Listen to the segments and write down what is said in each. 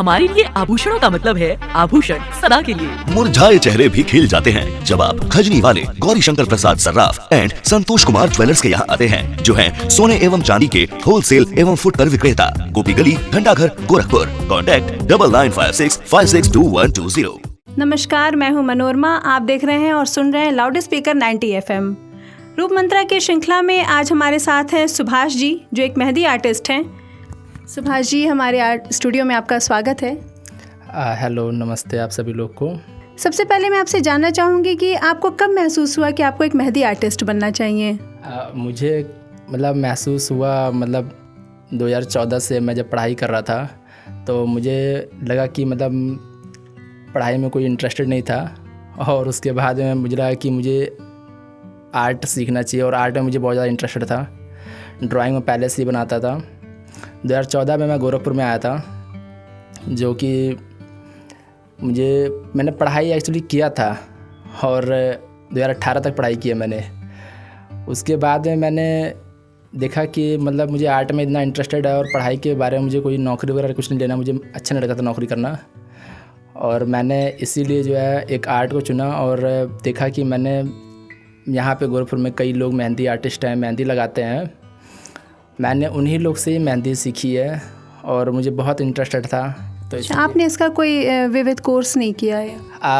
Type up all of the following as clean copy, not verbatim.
हमारे लिए आभूषणों का मतलब है आभूषण सदा के लिए। मुरझाए चेहरे भी खिल जाते हैं जब आप खजनी वाले गौरी शंकर प्रसाद सर्राफ एंड संतोष कुमार ज्वेलर्स के यहाँ आते हैं, जो हैं सोने एवं चांदी के होलसेल एवं फुटकर विक्रेता, गोपी गली, घंटाघर, गोरखपुर। कॉन्टैक्ट 9956562120। नमस्कार, मैं हूं मनोरमा। आप देख रहे हैं और सुन रहे हैं लाउड स्पीकर 90 FM। रूप मंत्रा की श्रृंखला में आज हमारे साथ हैं सुभाष जी, जो एक मेहंदी आर्टिस्ट हैं। सुभाष जी, हमारे स्टूडियो में आपका स्वागत है। हेलो, नमस्ते आप सभी लोग को। सबसे पहले मैं आपसे जानना चाहूँगी कि आपको कब महसूस हुआ कि आपको एक मेहंदी आर्टिस्ट बनना चाहिए? मुझे महसूस हुआ 2014 से मैं जब पढ़ाई कर रहा था, तो मुझे लगा कि पढ़ाई में कोई इंटरेस्टेड नहीं था, और उसके बाद में मुझे लगा कि मुझे आर्ट सीखना चाहिए, और आर्ट में मुझे बहुत ज़्यादा इंटरेस्टेड था। ड्राइंग में पहले से ही बनाता था। 2014 में मैं गोरखपुर में आया था, जो कि मैंने पढ़ाई एक्चुअली किया था, और 2018 तक पढ़ाई की है मैंने। उसके बाद में मैंने देखा कि मुझे आर्ट में इतना इंटरेस्टेड है, और पढ़ाई के बारे में मुझे कोई नौकरी वगैरह कुछ नहीं लेना, मुझे अच्छा नहीं लगा था नौकरी करना। और मैंने इसीलिए जो है एक आर्ट को चुना, और देखा कि मैंने यहाँ पे गोरखपुर में कई लोग मेहंदी आर्टिस्ट हैं, मेहंदी लगाते हैं। मैंने उन्हीं लोग से ही मेहंदी सीखी है, और मुझे बहुत इंटरेस्टेड था। तो आपने इसका कोई विविध कोर्स नहीं किया है?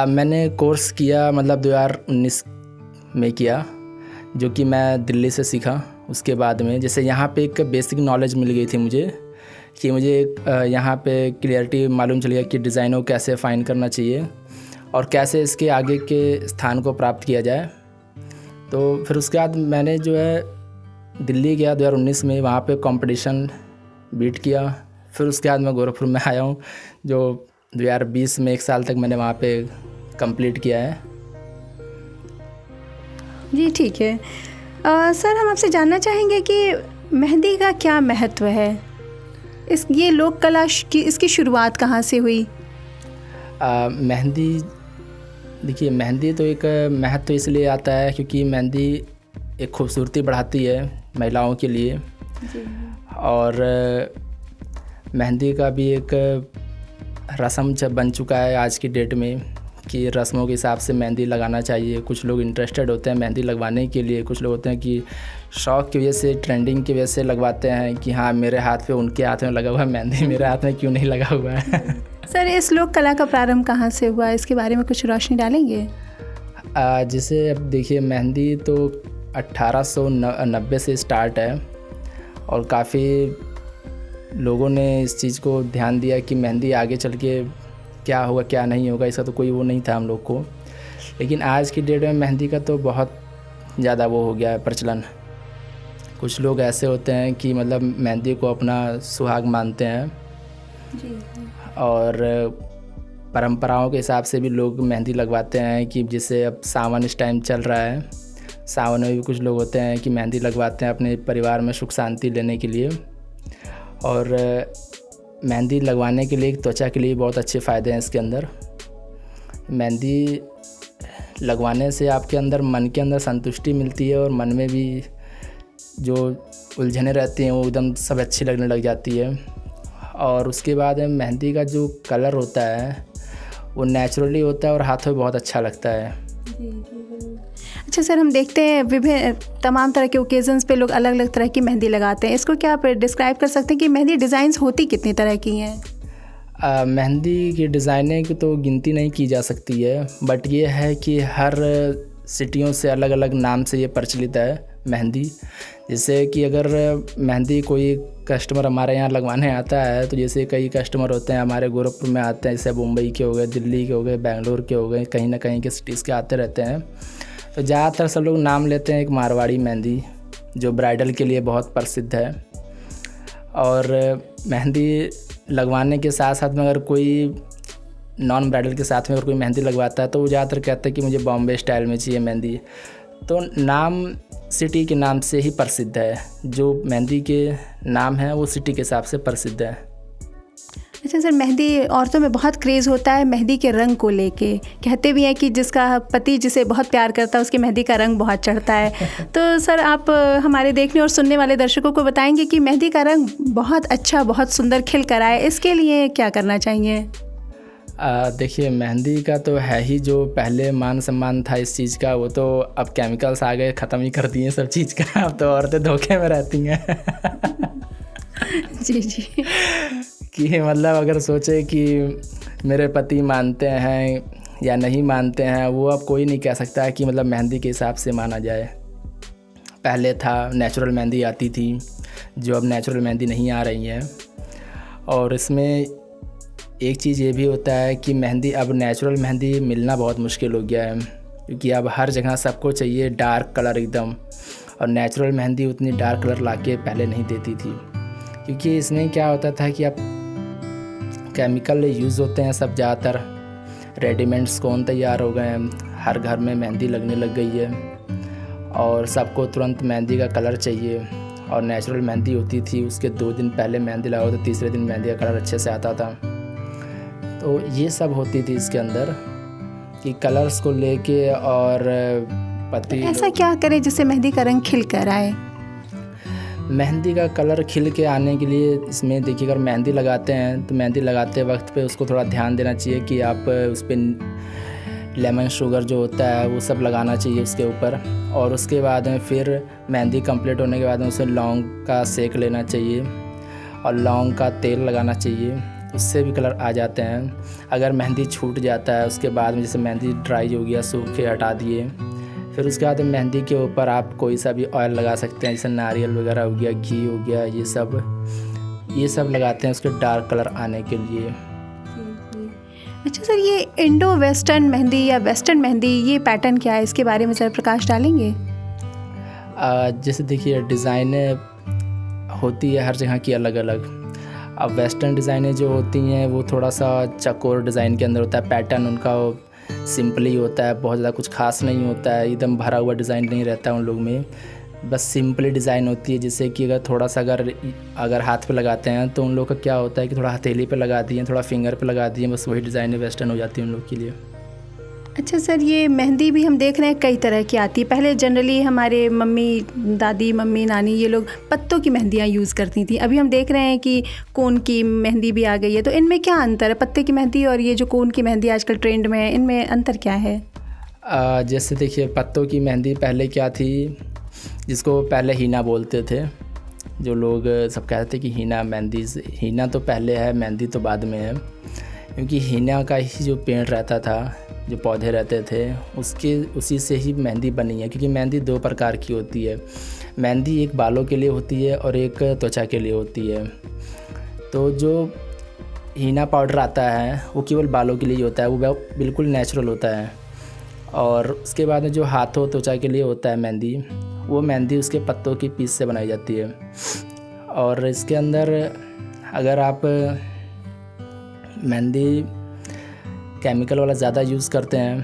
मैंने कोर्स किया 2019 में किया, जो कि मैं दिल्ली से सीखा। उसके बाद में जैसे यहाँ पे एक बेसिक नॉलेज मिल गई थी मुझे, कि मुझे यहाँ पे क्लियरिटी मालूम चल गया कि डिज़ाइनों कैसे फाइन करना चाहिए, और कैसे इसके आगे के स्थान को प्राप्त किया जाए। तो फिर उसके बाद मैंने जो है दिल्ली गया 2019 में, वहाँ पे कंपटीशन बीट किया। फिर उसके बाद मैं गोरखपुर में आया हूँ, जो 2020 में 1 साल तक मैंने वहाँ पे कंप्लीट किया है। जी ठीक है। सर, हम आपसे जानना चाहेंगे कि मेहंदी का क्या महत्व है? ये लोक कला की इसकी शुरुआत कहाँ से हुई? मेहंदी, देखिए, मेहंदी तो एक महत्व इसलिए आता है क्योंकि मेहंदी एक खूबसूरती बढ़ाती है महिलाओं के लिए। और मेहंदी का भी एक रस्म बन चुका है आज की डेट में, कि रस्मों के हिसाब से मेहंदी लगाना चाहिए। कुछ लोग इंटरेस्टेड होते हैं मेहंदी लगवाने के लिए, कुछ लोग होते हैं कि शौक़ की वजह से, ट्रेंडिंग की वजह से लगवाते हैं कि हाँ मेरे हाथ पे उनके हाथ में लगा हुआ है मेहंदी, मेरे हाथ में क्यों नहीं लगा हुआ है। सर, इस लोक कला का प्रारंभ कहाँ से हुआ, इसके बारे में कुछ रोशनी डालेंगे? जैसे अब देखिए, मेहंदी तो 1890 से स्टार्ट है, और काफ़ी लोगों ने इस चीज़ को ध्यान दिया कि मेहंदी आगे चल के क्या होगा क्या नहीं होगा, इसका तो कोई वो नहीं था हम लोग को। लेकिन आज की डेट में मेहंदी का तो बहुत ज़्यादा वो हो गया है प्रचलन। कुछ लोग ऐसे होते हैं कि मेहंदी को अपना सुहाग मानते हैं, और परंपराओं के हिसाब से भी लोग मेहंदी लगवाते हैं। कि जैसे अब सावन इस टाइम चल रहा है, सावन में भी कुछ लोग होते हैं कि मेहंदी लगवाते हैं अपने परिवार में सुख शांति लेने के लिए। और मेहंदी लगवाने के लिए त्वचा के लिए बहुत अच्छे फ़ायदे हैं इसके अंदर। मेहंदी लगवाने से आपके अंदर, मन के अंदर संतुष्टि मिलती है, और मन में भी जो उलझने रहती हैं वो एकदम सब अच्छी लगने लग जाती है। और उसके बाद मेहंदी का जो कलर होता है वो नेचुरली होता है, और हाथों में बहुत अच्छा लगता है। अच्छा सर, हम देखते हैं विभिन्न तमाम तरह के ओकेजन्स पे लोग अलग अलग तरह की मेहंदी लगाते हैं। इसको क्या आप डिस्क्राइब कर सकते हैं कि मेहंदी डिज़ाइंस होती कितनी तरह की हैं? मेहंदी की डिज़ाइनिंग की तो गिनती नहीं की जा सकती है, बट ये है कि हर सिटियों से अलग अलग नाम से ये प्रचलित है मेहंदी। जैसे कि अगर मेहंदी कोई कस्टमर हमारे यहाँ लगवाने आता है, तो जैसे कई कस्टमर होते हैं हमारे गोरखपुर में आते हैं, जैसे मुंबई के हो गए, दिल्ली के हो गए, बेंगलोर के हो गए, कहीं ना कहीं के सिटीज़ के आते रहते हैं। तो ज़्यादातर सब लोग नाम लेते हैं एक मारवाड़ी मेहंदी, जो ब्राइडल के लिए बहुत प्रसिद्ध है। और मेहंदी लगवाने के साथ साथ में अगर कोई नॉन ब्राइडल के साथ में अगर कोई मेहंदी लगवाता है, तो वो ज़्यादातर कहते हैं कि मुझे बॉम्बे स्टाइल में चाहिए मेहंदी। तो नाम सिटी के नाम से ही प्रसिद्ध है, जो मेहंदी के नाम है वो सिटी के हिसाब से प्रसिद्ध है। अच्छा सर, मेहंदी औरतों में बहुत क्रेज़ होता है मेहंदी के रंग को लेके। कहते भी हैं कि जिसका पति जिसे बहुत प्यार करता है उसकी मेहंदी का रंग बहुत चढ़ता है। तो सर आप हमारे देखने और सुनने वाले दर्शकों को बताएंगे कि मेहंदी का रंग बहुत अच्छा, बहुत सुंदर खिल कर आए, इसके लिए क्या करना चाहिए? देखिए, मेहंदी का तो है ही, जो पहले मान सम्मान था इस चीज़ का वो तो अब केमिकल्स आ गए, ख़त्म ही कर दिए सब चीज़ का। अब तो औरतें धोखे में रहती हैं। जी जी। कि मतलब अगर सोचे कि मेरे पति मानते हैं या नहीं मानते हैं, वो अब कोई नहीं कह सकता है कि मतलब मेहंदी के हिसाब से माना जाए। पहले था नेचुरल मेहंदी आती थी, जो अब नेचुरल मेहंदी नहीं आ रही है। और इसमें एक चीज़ ये भी होता है कि मेहंदी, अब नेचुरल मेहंदी मिलना बहुत मुश्किल हो गया है, क्योंकि अब हर जगह सबको चाहिए डार्क कलर एकदम, और नेचुरल मेहंदी उतनी डार्क कलर लाके पहले नहीं देती थी। क्योंकि इसमें क्या होता था कि अब केमिकल यूज़ होते हैं सब, ज़्यादातर रेडीमेड्स कौन तैयार हो गए हैं, हर घर में मेहंदी लगने लग गई है और सबको तुरंत मेहंदी का कलर चाहिए। और नेचुरल मेहंदी होती थी, उसके 2 दिन पहले मेहंदी लगाओ तो तीसरे दिन मेहंदी का कलर अच्छे से आता था। तो ये सब होती थी इसके अंदर कि कलर्स को लेके, और पति ऐसा क्या करें जिससे मेहंदी का रंग खिल कर आए? मेहंदी का कलर खिल के आने के लिए इसमें देखिए, अगर मेहंदी लगाते हैं तो मेहंदी लगाते वक्त पे उसको थोड़ा ध्यान देना चाहिए कि आप उस पर लेमन शुगर जो होता है वो सब लगाना चाहिए उसके ऊपर। और उसके बाद में फिर मेहंदी कंप्लीट होने के बाद में उसे लौंग का सेक लेना चाहिए और लौंग का तेल लगाना चाहिए, उससे भी कलर आ जाते हैं। अगर मेहंदी छूट जाता है उसके बाद में, जैसे मेहंदी ड्राई हो गया, सूख के हटा दिए, फिर उसके बाद मेहंदी के ऊपर आप कोई सा भी ऑयल लगा सकते हैं, जैसे नारियल वगैरह हो गया, घी हो गया, ये सब लगाते हैं उसके डार्क कलर आने के लिए। अच्छा सर, ये इंडो वेस्टर्न मेहंदी या वेस्टर्न मेहंदी, ये पैटर्न क्या है, इसके बारे में ज़रा प्रकाश डालेंगे? जैसे देखिए, डिज़ाइनें होती है हर जगह की अलग अलग। अब वेस्टर्न डिज़ाइनें जो होती हैं वो थोड़ा सा चकोर डिज़ाइन के अंदर होता है, पैटर्न उनका सिंपली होता है, बहुत ज़्यादा कुछ खास नहीं होता है, एकदम भरा हुआ डिज़ाइन नहीं रहता है उन लोग में, बस सिंपली डिज़ाइन होती है। जैसे कि अगर थोड़ा सा अगर हाथ पे लगाते हैं तो उन लोग का क्या होता है कि थोड़ा हथेली पे लगा दिए, थोड़ा फिंगर पे लगा दिए, बस वही डिज़ाइन वेस्टर्न हो जाती है उन लोग के लिए। अच्छा सर, ये मेहंदी भी हम देख रहे हैं कई तरह की आती है। पहले जनरली हमारे दादी मम्मी नानी ये लोग पत्तों की मेहंदियाँ यूज़ करती थी, अभी हम देख रहे हैं कि कोन की मेहंदी भी आ गई है। तो इनमें क्या अंतर है, पत्ते की मेहंदी और ये जो कोन की मेहंदी आजकल ट्रेंड में है, इनमें अंतर क्या है? जैसे देखिए, पत्तों की मेहंदी पहले क्या थी, जिसको पहले हीना बोलते थे, जो लोग सब कहते थे कि हीना मेहंदी, हीना तो पहले है, मेहंदी तो बाद में है। क्योंकि हीना का ही जो पेड़ रहता था, जो पौधे रहते थे, उसी से ही मेहंदी बनी है। क्योंकि मेहंदी 2 प्रकार की होती है, मेहंदी एक बालों के लिए होती है और एक त्वचा के लिए होती है। तो जो हीना पाउडर आता है वो केवल बालों के लिए होता है, वो बिल्कुल नेचुरल होता है। और उसके बाद में जो हाथों त्वचा के लिए होता है मेहंदी, वो मेहंदी उसके पत्तों की पीस से बनाई जाती है। और इसके अंदर अगर आप मेहंदी केमिकल वाला ज़्यादा यूज़ करते हैं,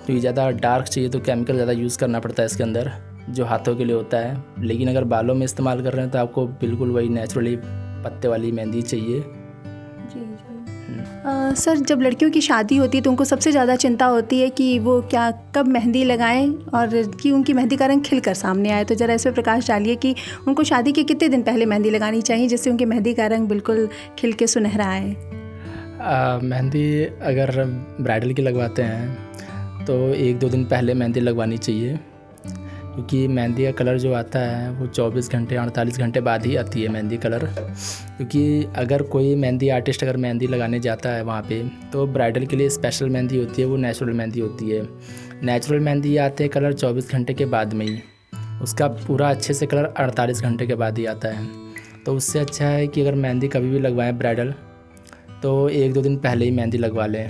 तो ये ज़्यादा डार्क चाहिए तो केमिकल ज़्यादा यूज़ करना पड़ता है इसके अंदर, जो हाथों के लिए होता है। लेकिन अगर बालों में इस्तेमाल कर रहे हैं तो आपको बिल्कुल वही नेचुरली पत्ते वाली मेहंदी चाहिए। जी जी। सर, जब लड़कियों की शादी होती है तो उनको सबसे ज़्यादा चिंता होती है कि वो कब मेहंदी लगाएं और कि उनकी मेहंदी का रंग खिल कर सामने आए। तो ज़रा इस पर प्रकाश डालिए कि उनको शादी के कितने दिन पहले मेहंदी लगानी चाहिए जिससे उनकी मेहंदी का रंग बिल्कुल खिल के सुनहरा आए। मेहंदी अगर ब्राइडल की लगवाते हैं तो 1-2 दिन पहले मेहंदी लगवानी चाहिए, क्योंकि मेहंदी का कलर जो आता है वो 24 घंटे 48 घंटे बाद ही आती है मेहंदी कलर। क्योंकि अगर कोई मेहंदी आर्टिस्ट अगर मेहंदी लगाने जाता है वहाँ पे, तो ब्राइडल के लिए स्पेशल मेहंदी होती है, वो नेचुरल मेहंदी होती है। नेचुरल मेहंदी आते हैं कलर 24 घंटे के बाद में ही, उसका पूरा अच्छे से कलर 48 घंटे के बाद ही आता है। तो उससे अच्छा है कि अगर मेहंदी कभी भी लगवाएं ब्राइडल, तो 1-2 दिन पहले ही मेहंदी लगवा लें।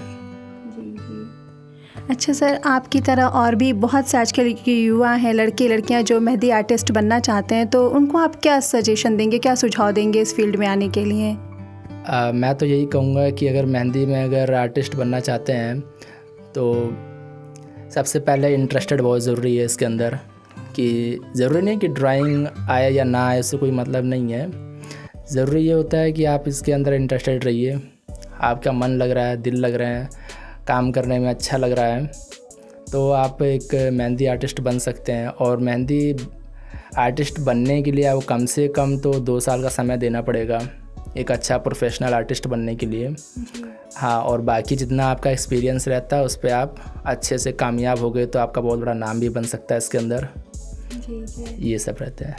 अच्छा सर, आपकी तरह और भी बहुत से आजकल के युवा हैं, लड़के लड़कियां जो मेहंदी आर्टिस्ट बनना चाहते हैं, तो उनको आप क्या सजेशन देंगे, क्या सुझाव देंगे इस फील्ड में आने के लिए? मैं तो यही कहूँगा कि अगर मेहंदी में अगर आर्टिस्ट बनना चाहते हैं तो सबसे पहले इंटरेस्टेड बहुत ज़रूरी है इसके अंदर। कि ज़रूरी नहीं कि ड्राइंग आए या ना आए, उससे कोई मतलब नहीं है। ज़रूरी ये होता है कि आप इसके अंदर इंटरेस्टेड रहिए आपका मन लग रहा है, दिल लग रहे हैं, काम करने में अच्छा लग रहा है, तो आप एक मेहंदी आर्टिस्ट बन सकते हैं। और मेहंदी आर्टिस्ट बनने के लिए आपको कम से कम तो 2 साल का समय देना पड़ेगा एक अच्छा प्रोफेशनल आर्टिस्ट बनने के लिए। हाँ, और बाकी जितना आपका एक्सपीरियंस रहता है उस पर आप अच्छे से कामयाब हो गए तो आपका बहुत बड़ा नाम भी बन सकता है इसके अंदर। ये सब रहते हैं।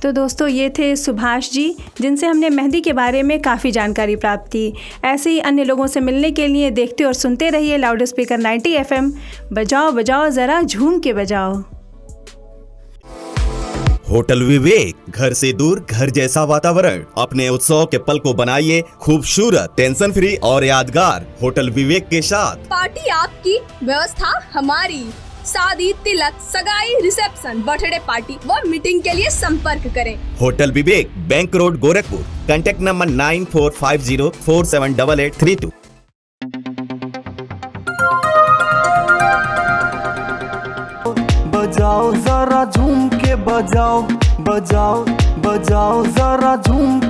तो दोस्तों, ये थे सुभाष जी, जिनसे हमने मेहंदी के बारे में काफ़ी जानकारी प्राप्त की। ऐसे ही अन्य लोगों से मिलने के लिए देखते और सुनते रहिए लाउड स्पीकर 90 FM। बजाओ बजाओ ज़रा झूम के बजाओ। होटल विवेक, घर से दूर घर जैसा वातावरण। अपने उत्सव के पल को बनाइए खूबसूरत, टेंशन फ्री और यादगार होटल विवेक के साथ। पार्टी आपकी, व्यवस्था हमारी। शादी, तिलक, सगाई, रिसेप्शन, बर्थडे पार्टी व मीटिंग के लिए संपर्क करें। Hotel Vivek, bank road, Gorakhpur. Contact number 9450478832। बजाओ जरा झूम के बजाओ, बजाओ बजाओ जरा झूम